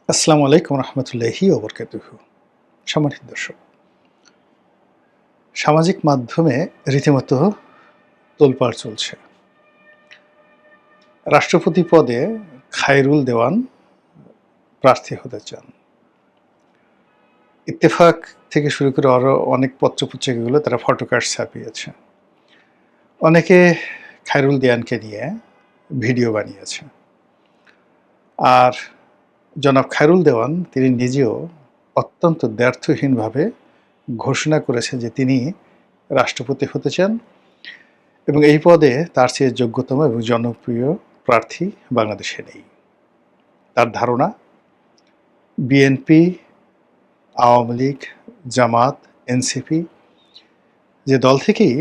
আসসালামু আলাইকুম রহমতুল্লাহি ওবরকাতুহু। সম্মানিত দর্শক, সামাজিক মাধ্যমে রীতিমতো তোলপাড় চলছে। রাষ্ট্রপতি পদে খায়রুল দেওয়ান প্রার্থী হতে চান। ইত্তেফাক থেকে শুরু করে আরও অনেক পত্রপত্রিকাগুলো তারা ফটোকার্ড ছাপিয়েছে। অনেকে খায়রুল দেওয়ানকে নিয়ে ভিডিও বানিয়েছে। আর জনাব খায়রুল দেওয়ান তিনি নিজেও অত্যন্ত দ্ব্যর্থহীনভাবে ঘোষণা করেছেন যে তিনি রাষ্ট্রপতি হতে চান এবং এই পদে তার চেয়ে যোগ্যতম এবং জনপ্রিয় প্রার্থী বাংলাদেশে নেই। তার ধারণা বিএনপি, আওয়ামী লীগ, জামাত, এনসিপি যে দল থেকেই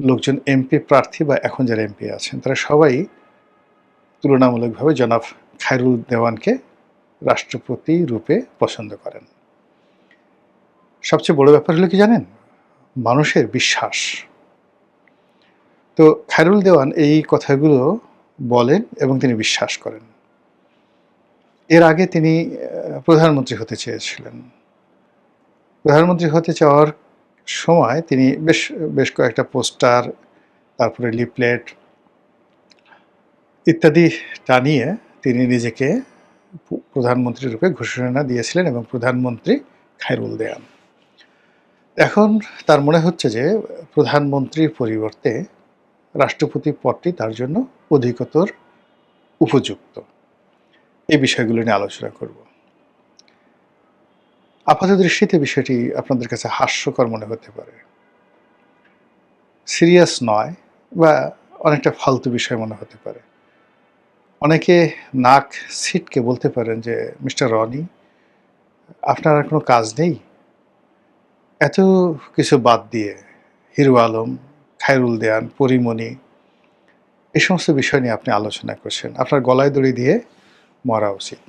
লোকজন এমপি প্রার্থী বা এখন যারা এমপি আছেন তারা সবাই তুলনামূলকভাবে জনাব খায়রুল দেওয়ানকে রাষ্ট্রপতি রূপে পছন্দ করেন। সবচেয়ে বড় ব্যাপার হলো কি জানেন? মানুষের বিশ্বাস। তো খায়রুল দেওয়ান এই কথাগুলো বলেন এবং তিনি বিশ্বাস করেন। এর আগে তিনি প্রধানমন্ত্রী হতে চেয়েছিলেন। প্রধানমন্ত্রী হতে চাওয়ার সময় তিনি বেশ কয়েকটা পোস্টার, তারপরে লিফলেট ইত্যাদি টানিয়ে তিনি নিজেকে প্রধানমন্ত্রী রূপে ঘোষণা দিয়েছিলেন এবং প্রধানমন্ত্রী খায়রুল দেওয়ান। এখন তার মনে হচ্ছে যে প্রধানমন্ত্রীর পরিবর্তে রাষ্ট্রপতি পদটি তার জন্য অধিকতর উপযুক্ত। এই বিষয়গুলো নিয়ে আলোচনা করব। আপাত দৃষ্টিতে বিষয়টি আপনাদের কাছে হাস্যকর মনে হতে পারে, সিরিয়াস নয় বা অনেকটা ফালতু বিষয় মনে হতে পারে। অনেকে নাক ছিটকে বলতে পারেন যে মিস্টার রনি, আপনার আর কোনো কাজ নেই? এত কিছু বাদ দিয়ে হিরো আলম, খায়রুল দেওয়ান, পরিমণি এই সমস্ত বিষয় নিয়ে আপনি আলোচনা করছেন, আপনার গলায় দড়ি দিয়ে মরা উচিত।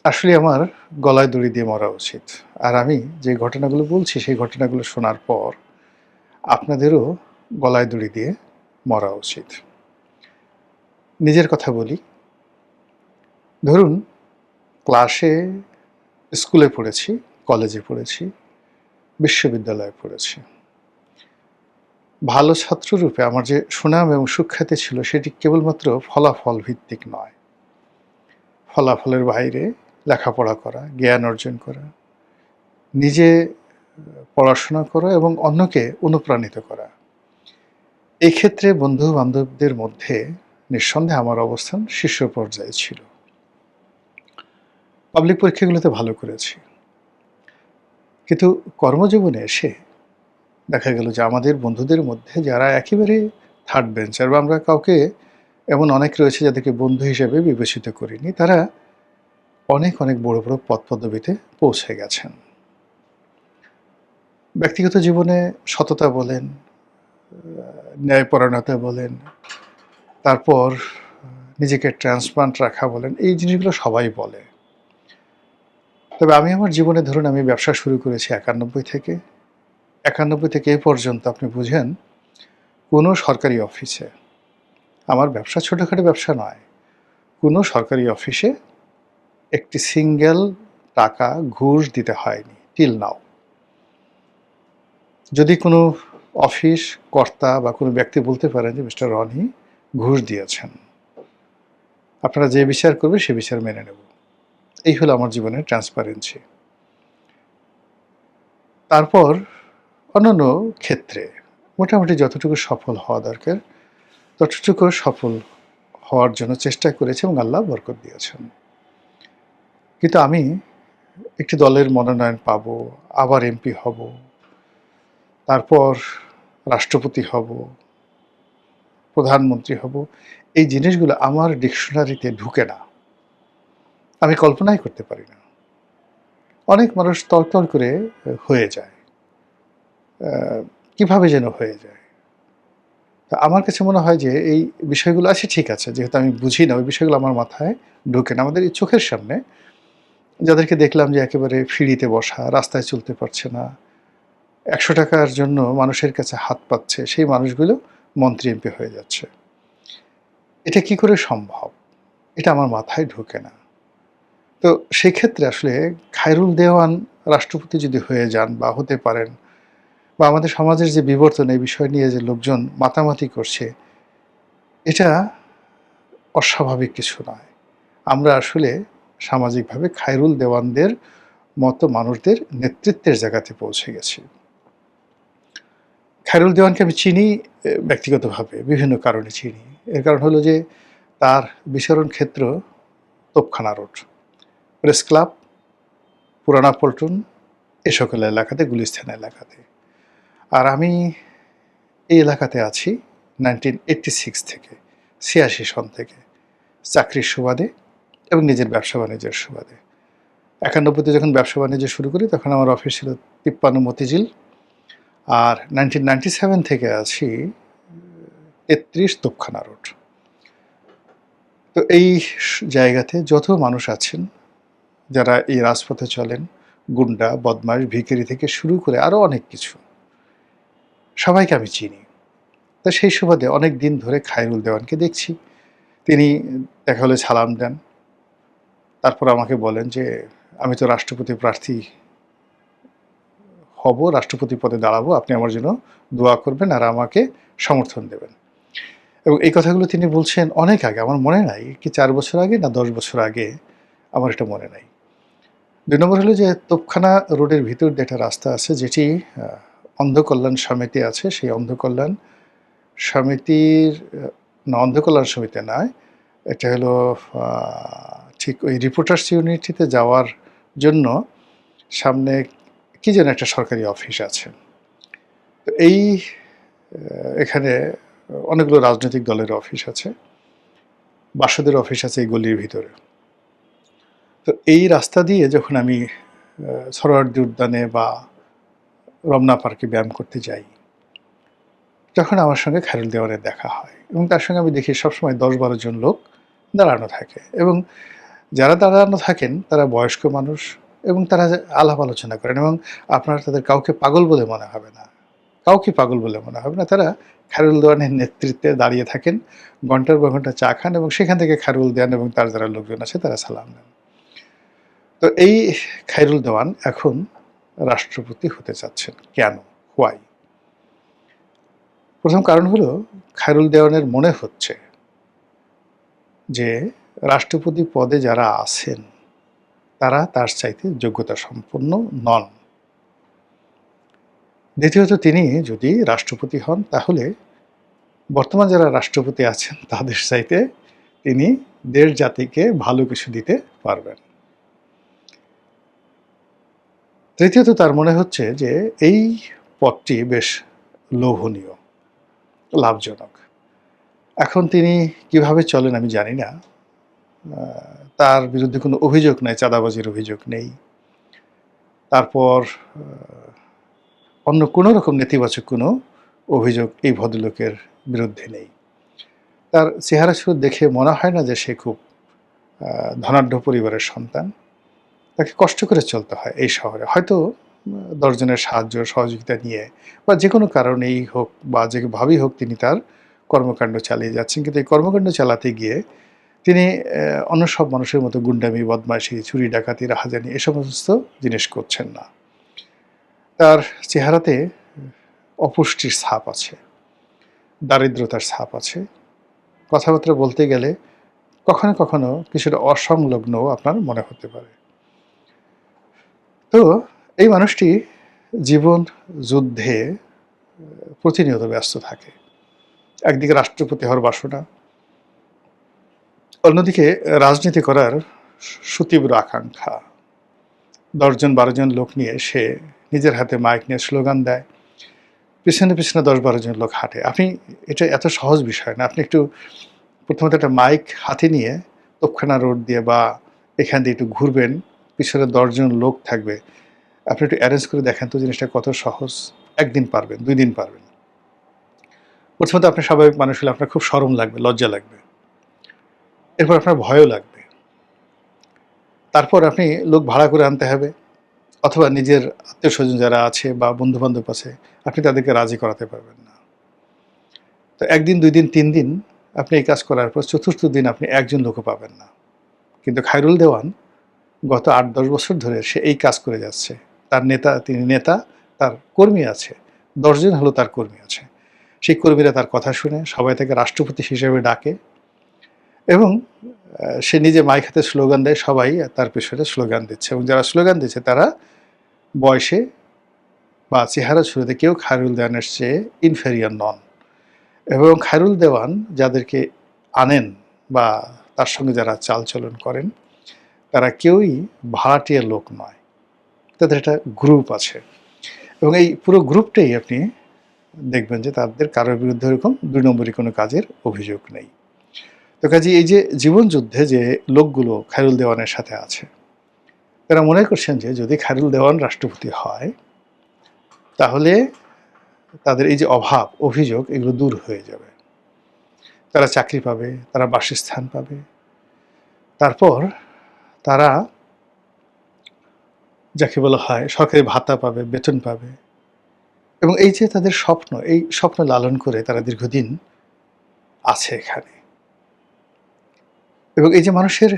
আসলে আমার গলায় দড়ি দিয়ে মরা উচিত। আর আমি যে ঘটনাগুলো বলছি সেই ঘটনাগুলো শোনার পর আপনাদেরও গলায় দড়ি দিয়ে মরা উচিত। নিজের কথা বলি। ধরুন স্কুলে পড়েছি, কলেজে পড়েছি, বিশ্ববিদ্যালয়ে পড়েছি। ভালো ছাত্ররূপে আমার যে সুনাম এবং সুখ্যাতি ছিল সেটি কেবলমাত্র ফলাফল ভিত্তিক নয়। ফলাফলের বাইরে লেখাপড়া করা, জ্ঞান অর্জন করা, নিজে পড়াশোনা করা এবং অন্যকে অনুপ্রাণিত করা। এই ক্ষেত্রে বন্ধু বান্ধবদের মধ্যে নিঃসন্দেহে আমার অবস্থান শীর্ষ পর্যায়ে ছিল। পাবলিক পরীক্ষাগুলোতে ভালো করেছি, কিন্তু কর্মজীবনে এসে দেখা গেল যে আমাদের বন্ধুদের মধ্যে যারা একেবারে থার্ড বেঞ্চার বা আমরা কাউকে এমন অনেক রয়েছে যাদেরকে বন্ধু হিসেবে বিবেচিত করিনি, তারা অনেক অনেক বড় বড় পদ পদবীতে পৌঁছে গেছেন। ব্যক্তিগত জীবনে সততা বলেন, ন্যায়পরায়ণতা বলেন, তারপর নিজেকে ট্রান্সপারেন্ট রাখা বলেন, এই জিনিসগুলো সবাই বলে। তবে আমি আমার জীবনে ধরুন আমি ব্যবসা শুরু করেছি 91 থেকে এ পর্যন্ত আপনি বুঝেন কোনো সরকারি অফিসে, আমার ব্যবসা ছোটোখাটো ব্যবসা নয়, কোনো সরকারি অফিসে একটি সিঙ্গেল টাকা ঘুষ দিতে হয়নি টিল নাও। যদি কোনো অফিস কর্তা বা কোনো ব্যক্তি বলতে পারেন যে মিস্টার রনি ঘুষ দিয়েছেন, আপনারা যে বিচার করবে সে বিচার মেনে নেব। এই হলো আমার জীবনের ট্রান্সপারেন্সি। তারপর অন্যান্য ক্ষেত্রে মোটামুটি যতটুকু সফল হওয়া দরকার ততটুকু সফল হওয়ার জন্য চেষ্টা করেছি এবং আল্লাহ বরকত দিয়েছেন। কিন্তু আমি একটি দলের মনোনয়ন পাব, আবার এমপি হব, তারপর রাষ্ট্রপতি হব, প্রধানমন্ত্রী হব, এই জিনিসগুলো আমার ডিকশনারিতে ঢুকে না, আমি কল্পনাই করতে পারি না। অনেক মানুষ তরতর করে হয়ে যায়, কিভাবে যেন হয়ে যায়। তা আমার কাছে মনে হয় যে এই বিষয়গুলো আছে, ঠিক আছে, যেহেতু আমি বুঝি না ওই বিষয়গুলো আমার মাথায় ঢুকে না। আমাদের এই চোখের সামনে যাদেরকে দেখলাম যে একেবারে ফিরিতে বসা, রাস্তায় চলতে পারছে না, ১০০ টাকার জন্য মানুষের কাছে হাত পাচ্ছে, সেই মানুষগুলো মন্ত্রী এমপি হয়ে যাচ্ছে। এটা কি করে সম্ভব? এটা আমার মাথায় ঢোকে না। তো সেই ক্ষেত্রে আসলে খায়রুল দেওয়ান রাষ্ট্রপতি যদি হয়ে যান বা হতে পারেন, বা আমাদের সমাজের যে বিবর্তন এই বিষয় নিয়ে যে লোকজন মাতামাতি করছে, এটা অস্বাভাবিক কিছু নয়। আমরা আসলে সামাজিকভাবে খায়রুল দেওয়ানদের মতো মানুষদের নেতৃত্বের জায়গাতে পৌঁছে গেছি। খায়রুল দেওয়ানকে আমি চিনি ব্যক্তিগতভাবে বিভিন্ন কারণে চিনি। এর কারণ হলো যে তার বিচরণ ক্ষেত্র তোপখানা রোড, প্রেস ক্লাব, পুরানা পল্টন, এ সকল এলাকাতে, গুলিস্তান এলাকাতে। আর আমি এই এলাকাতে আছি 1986 থেকে, 86 সন থেকে, চাকরির সুবাদে এবং নিজের ব্যবসা বাণিজ্যের সুবাদে। 91তে যখন ব্যবসা বাণিজ্য শুরু করি তখন আমার অফিস ছিল 53 মতিঝিল। আর 1997 থেকে আছি 33 তোপখানা রোড। তো এই জায়গাতে যত মানুষ আছেন যারা এই রাজপথে চলেন, গুন্ডা, বদমাশ, ভিখারি থেকে শুরু করে আরও অনেক কিছু, সবাইকে আমি চিনি। তা সেই সুবাদে অনেক দিন ধরে খায়রুল দেওয়ানকে দেখছি। তিনি দেখা হলে সালাম দেন। তারপর আমাকে বলেন যে, আমি তো রাষ্ট্রপতি প্রার্থী হব, রাষ্ট্রপতি পদে দাঁড়াবো, আপনি আমার জন্য দোয়া করবেন আর আমাকে সমর্থন দেবেন। এবং এই কথাগুলো তিনি বলছেন অনেক আগে, আমার মনে নাই কি 4 বছর আগে না 10 বছর আগে, আমার এটা মনে নাই। 2 নম্বর হলো যে তোপখানা রোডের ভিতর দিয়ে একটা রাস্তা আছে যেটি অন্ধকল্যাণ সমিতি আছে। সেই অন্ধকল্যাণ সমিতির না, অন্ধকল্যাণ সমিতি নয়, এটা হলো ঠিক ওই রিপোর্টার্স ইউনিটিতে যাওয়ার জন্য সামনে কি যেন একটা সরকারি অফিস আছে। তো এই এখানে অনেকগুলো রাজনৈতিক দলের অফিস আছে, বাসদের অফিস আছে এই গলির ভিতরে। তো এই রাস্তা দিয়ে যখন আমি সরোয়ার্দী উদ্যানে বা রমনা পার্কে ব্যায়াম করতে যাই, তখন আমার সঙ্গে খায়রুল দেওয়ানের দেখা হয় এবং তার সঙ্গে আমি দেখি সবসময় 10-12 জন লোক দাঁড়ানো থাকে এবং যারা দাঁড়ানো থাকেন তারা বয়স্ক মানুষ এবং তারা আলাপ আলোচনা করেন এবং আপনার তাদের কাউকে পাগল বলে মনে হবে না, কাউকে পাগল বলে মনে হবে না। তারা খায়রুল দেওয়ানের নেতৃত্বে দাঁড়িয়ে থাকেন, ঘন্টার পর ঘন্টা চা খান এবং সেখান থেকে খায়রুল দেওয়ান এবং তার যারা লোকজন আছে তারা সালাম দেন। তো এই খায়রুল দেওয়ান এখন রাষ্ট্রপতি হতে চাচ্ছেন কেন, হোয়াই? প্রথম কারণ হলো খায়রুল দেওয়ানের মনে হচ্ছে যে রাষ্ট্রপতি পদে যারা আছেন তারা তার চাইতে যোগ্যতা সম্পন্ন নন। দ্বিতীয়ত, তিনি যদি রাষ্ট্রপতি হন তাহলে বর্তমান যারা রাষ্ট্রপতি আছেন তাদের চাইতে তিনি দেশ জাতিকে ভালো কিছু দিতে পারবেন। তৃতীয়ত, তার মনে হচ্ছে যে এই পদটি বেশ লোভনীয়, লাভজনক। এখন তিনি কিভাবে চলেন আমি জানি না। তার বিরুদ্ধে কোনো অভিযোগ নেই, চাঁদাবাজির অভিযোগ নেই। তারপর অন্য কোনো রকম নেতিবাচক কোনো অভিযোগ এই ভদ্রলোকের বিরুদ্ধে নেই। তার চেহারা সুর দেখে মনে হয় না যে সে খুব ধনাঢ্য পরিবারের সন্তান। তাকে কষ্ট করে চলতে হয় এই শহরে। হয়তো 10 জনের সাহায্য সহযোগিতা নিয়ে বা যে কোনো কারণেই হোক বা যেভাবেই হোক তিনি তার কর্মকাণ্ড চালিয়ে যাচ্ছেন। কিন্তু এই কর্মকাণ্ড চালাতে গিয়ে তিনি অন্য সব মানুষের মতো গুন্ডামি, বদমাইশি, চুরি ডাকাতি, রাহাজানি এ সমস্ত জিনিস করছেন না। তার চেহারাতে অপুষ্টির ছাপ আছে, দারিদ্রতার ছাপ আছে। কথাবার্তা বলতে গেলে কখনো কখনো কিছুটা অসংলগ্নও আপনার মনে হতে পারে। তো এই মানুষটি জীবন যুদ্ধে প্রতিনিয়ত ব্যস্ত থাকে। একদিকে রাষ্ট্রপতি হওয়ার বাসনা, অন্যদিকে রাজনীতি করার সুতীব্র আকাঙ্ক্ষা। 10 জন 12 জন লোক নিয়ে সে নিজের হাতে মাইক নিয়ে স্লোগান দেয়, পিছনে পিছনে 10-12 জন লোক হাঁটে। আপনি, এটা এত সহজ বিষয় না। আপনি একটু প্রথমত একটা মাইক হাতে নিয়ে তোপখানা রোড দিয়ে বা এখান দিয়ে একটু ঘুরবেন, পিছনে 10 জন লোক থাকবে। আপনি একটু অ্যারেঞ্জ করে দেখেন তো জিনিসটা কত সহজ। 1 দিন পারবেন, 2 দিন পারবেন। প্রথমত আপনি স্বাভাবিক মানুষ হলে আপনার খুব শরম লাগবে, লজ্জা লাগবে। এরপর আপনার ভয়ও লাগবে। তারপর আপনি লোক ভাড়া করে আনতে হবে অথবা নিজের আত্মীয়স্বজন যারা আছে বা বন্ধু-বান্ধব আছে, আপনি তাদেরকে রাজি করাতে পারবেন না। তো 1 দিন, 2 দিন, 3 দিন আপনি এই কাজ করার পর 4র্থ দিন আপনি একজন লোকও পাবেন না। কিন্তু খায়রুল দেওয়ান গত ৮-১০ বছর ধরে সে এই কাজ করে যাচ্ছে। তিনি নেতা, তার কর্মী আছে। ১০ জন হলো তার কর্মী আছে। সেই কর্মীরা তার কথা শুনে, সবাই তাকে রাষ্ট্রপতি হিসেবে ডাকে এবং সে নিজে মাইক হাতে স্লোগান দেয়, সবাই তার পেছনে স্লোগান দিচ্ছে এবং যারা স্লোগান দিচ্ছে তারা বয়সে বা চেহারা ছবিতে কেউ খায়রুল দেওয়ানের চেয়ে ইনফেরিয়র নন এবং খায়রুল দেওয়ান যাদেরকে আনেন বা তার সঙ্গে যারা চালচলন করেন তারা কেউই ভাড়াটিয়া লোক নয়, তাদের একটা গ্রুপ আছে এবং এই পুরো গ্রুপটাই আপনি দেখবেন যে তাদের কারোর বিরুদ্ধে এরকম ২ নম্বরী কোনো কাজের অভিযোগ নেই। তো কাজে এই যে জীবনযুদ্ধে যে লোকগুলো খায়রুল দেওয়ানের সাথে আছে তারা মনে করছেন যে যদি খায়রুল দেওয়ান রাষ্ট্রপতি হয় তাহলে তাদের এই যে অভাব অভিযোগ এগুলো দূর হয়ে যাবে, তারা চাকরি পাবে, তারা বাসস্থান পাবে, তারপর তারা যাকে বলা হয় সরকারি ভাতা পাবে, বেতন পাবে এবং এই যে তাদের স্বপ্ন, এই স্বপ্ন লালন করে তারা দীর্ঘদিন আছে এখানে এবং এই যে মানুষের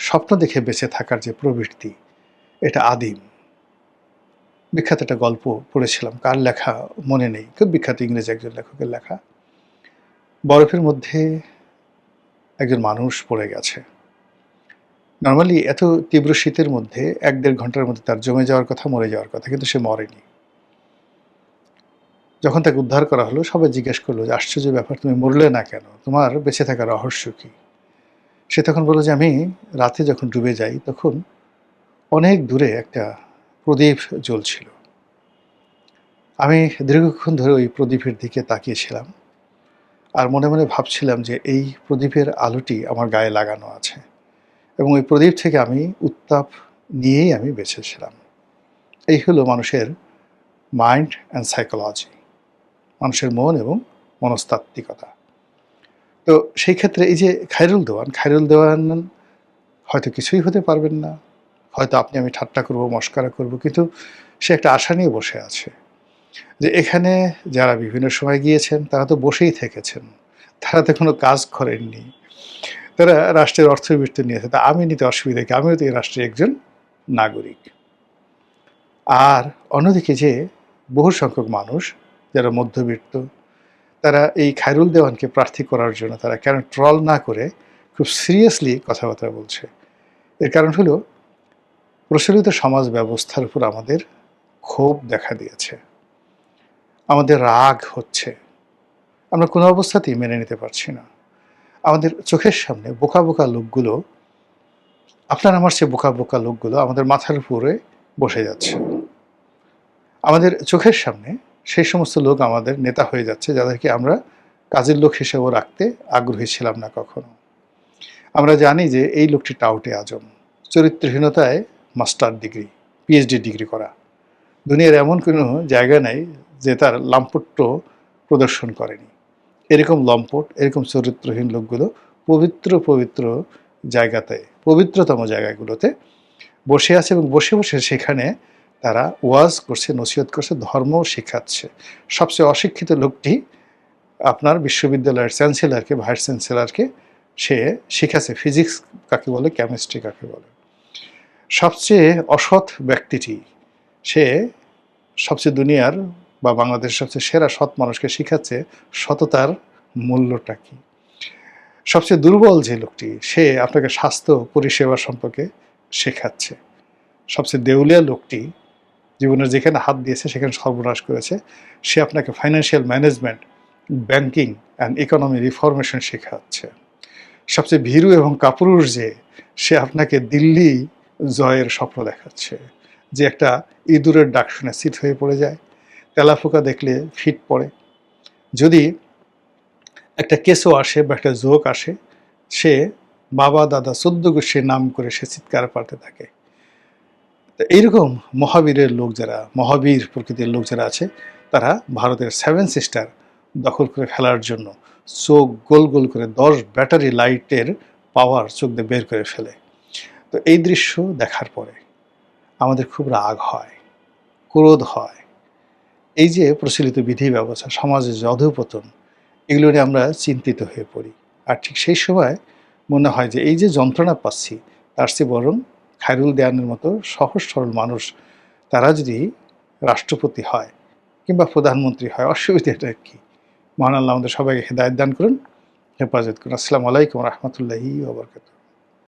স্বপ্ন দেখে বেঁচে থাকার যে প্রবৃত্তি এটা আদিম। বিখ্যাত একটা গল্প পড়েছিলাম, কার লেখা মনে নেই, খুব বিখ্যাত ইংরেজি একজন লেখকের লেখা। বরফের মধ্যে একজন মানুষ পড়ে গেছে। নর্মালি এত তীব্র শীতের মধ্যে ১-১.৫ ঘন্টার মধ্যে তার জমে যাওয়ার কথা, মরে যাওয়ার কথা, কিন্তু সে মরেনি। যখন তাকে উদ্ধার করা হলো সবাই জিজ্ঞেস করলো যে আশ্চর্য ব্যাপার, তুমি মরলে না কেন, তোমার বেঁচে থাকার রহস্য কী? সে তখন বলল যে আমি রাতে যখন ডুবে যাই তখন অনেক দূরে একটা প্রদীপ জ্বলছিল, আমি দীর্ঘক্ষণ ধরে ওই প্রদীপের দিকে তাকিয়েছিলাম আর মনে মনে ভাবছিলাম যে এই প্রদীপের আলোটি আমার গায়ে লাগানো আছে এবং ওই প্রদীপ থেকে আমি উত্তাপ নিয়েই আমি বেঁচেছিলাম। এই হলো মানুষের মাইন্ড অ্যান্ড সাইকোলজি, মানুষের মন এবং মনস্তাত্ত্বিকতা। তো সেই ক্ষেত্রে এই যে খায়রুল দেওয়ান হয়তো কিছুই হতে পারবেন না, হয়তো আপনি আমি ঠাট্টা করব, মস্করা করব, কিন্তু সে একটা আশা নিয়ে বসে আছে যে এখানে যারা বিভিন্ন সময় গিয়েছেন তারা তো বসেই থেকেছেন, তারা তো কোনো কাজ করেননি, তারা রাষ্ট্রের অর্থবৃত্তি নিয়েছে, তা আমি নিতে অসুবিধা কি, আমিও তো এই রাষ্ট্রের একজন নাগরিক। আর অন্যদিকে যে বহু সংখ্যক মানুষ যারা মধ্যবিত্ত, তারা এই খায়রুল দেওয়ানকে প্রার্থী করার জন্য তারা কেন ট্রল না করে খুব সিরিয়াসলি কথাবার্তা বলছে, এর কারণ হলো প্রচলিত সমাজ ব্যবস্থার উপর আমাদের ক্ষোভ দেখা দিয়েছে, আমাদের রাগ হচ্ছে, আমরা কোনো অবস্থাতেই মেনে নিতে পারছি না। আমাদের চোখের সামনে বোকা বোকা লোকগুলো, আপনার আমার চেয়ে বোকা বোকা লোকগুলো আমাদের মাথার উপরে বসে যাচ্ছে। আমাদের চোখের সামনে সেই সমস্ত লোক আমাদের নেতা হয়ে যাচ্ছে যাদেরকে আমরা কাজের লোক হিসেবেও রাখতে আগ্রহী ছিলাম না কখনো। আমরা জানি যে এই লোকটি টাউটে আজম, চরিত্রহীনতায় মাস্টার ডিগ্রি, পিএইচডি ডিগ্রি করা, দুনিয়ার এমন কোনো জায়গা নেই যে তার লাম্পট্য প্রদর্শন করেনি। এরকম লম্পট, এরকম চরিত্রহীন লোকগুলো পবিত্র পবিত্র জায়গাতে, পবিত্রতম জায়গাগুলোতে বসে আছে এবং বসে বসে সেখানে তারা ওয়াজ করছে, নসিহত করছে, ধর্ম শেখাচ্ছে। সবচেয়ে অশিক্ষিত লোকটি আপনার বিশ্ববিদ্যালয়ের চ্যান্সেলরকে, ভাইস চ্যান্সেলরকে সে শিখাচ্ছে ফিজিক্স কাকে বলে, কেমিস্ট্রি কাকে বলে। সবচেয়ে অসৎ ব্যক্তিটি সে সবচেয়ে দুনিয়ার বা বাংলাদেশের সবচেয়ে সেরা সৎ মানুষকে শিখাচ্ছে সততার মূল্যটা কী। সবচেয়ে দুর্বল যে লোকটি সে আপনাকে স্বাস্থ্য পরিষেবা সম্পর্কে শেখাচ্ছে। সবচেয়ে দেউলিয়া লোকটি জীবনের যেখানে হাত দিয়েছে সেখানে সর্বনাশ করেছে, সে আপনাকে financial management, banking and economy reformation শেখাচ্ছে। সবচেয়ে ভীরু এবং কাপুরুষ যে সে আপনাকে দিল্লি জয়ের স্বপ্ন দেখাচ্ছে, যে একটা ইঁদুরের ডাক শুনে স্থির হয়ে পড়ে যায়, তেলাপোকা দেখলে ফিট পড়ে, যদি একটা কেসও আসে বা একটা জোক আসে সে বাবা দাদা ১৪ গোষ্ঠীর নাম করে সে চিৎকার পাড়তে থাকে। তো এইরকম মহাবীরের লোক যারা, মহাবীর প্রকৃতির লোক যারা আছে তারা ভারতের 7 সিস্টার দখল করে ফেলার জন্য চোখ গোল গোল করে 10 ব্যাটারি লাইটের পাওয়ার চোখ দিয়ে বের করে ফেলে। তো এই দৃশ্য দেখার পরে আমাদের খুব রাগ হয়, ক্রোধ হয়। এই যে প্রচলিত বিধি ব্যবস্থা, সমাজের যে অধঃপতন, এগুলো নিয়ে আমরা চিন্তিত হয়ে পড়ি। আর ঠিক সেই সময় মনে হয় যে এই যে যন্ত্রণা পাচ্ছি তার চেয়ে বরং খায়রুল দেয়ানের মতো সহজ সরল মানুষ তারা যদি রাষ্ট্রপতি হয় কিংবা প্রধানমন্ত্রী হয়, অসুবিধাটা কি? মহান আল্লাহ আমাদের সবাইকে হেদায়েত দান করুন, হেফাজত করুন। আসসালামু আলাইকুম ওয়া রাহমাতুল্লাহি ওয়া বারাকাতুহু।